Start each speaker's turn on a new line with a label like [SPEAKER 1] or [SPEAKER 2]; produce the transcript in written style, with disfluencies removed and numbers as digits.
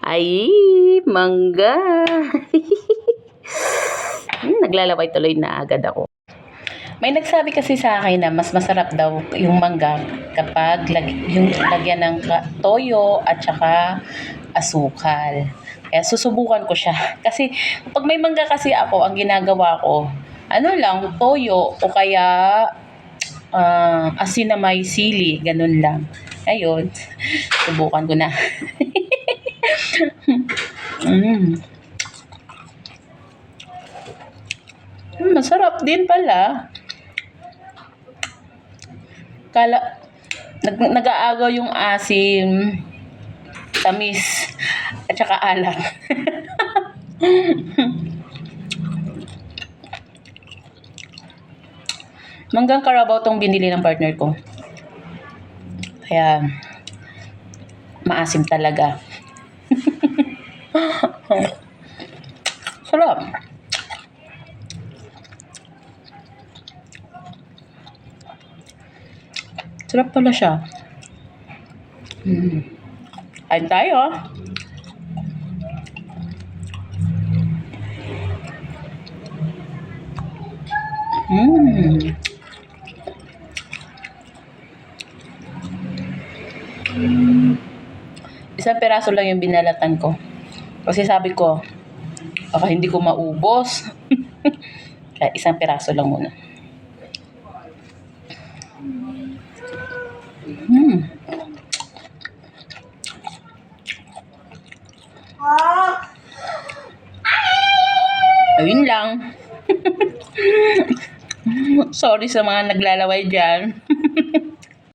[SPEAKER 1] Ay, mangga. Naglalaway tuloy na agad ako. May nagsabi kasi sa akin na mas masarap daw yung mangga kapag yung lagyan ng toyo at saka asukal. Kaya susubukan ko siya. Kasi pag may mangga kasi ako, ang ginagawa ko, ano lang, toyo o kaya asin na may sili, ganun lang. Ayun, subukan ko na. Masarap din pala. Nag-aagaw yung asim, tamis, at saka alat. Manggang Carabao tong binili ng partner ko. Kaya, maasim talaga. Sarap. Sarap pala siya. Kain tayo. Isang peraso lang yung binalatan ko. Kasi sabi ko, baka hindi ko maubos. Kaya isang peraso lang muna. Ayun lang. Sorry sa mga naglalaway dyan.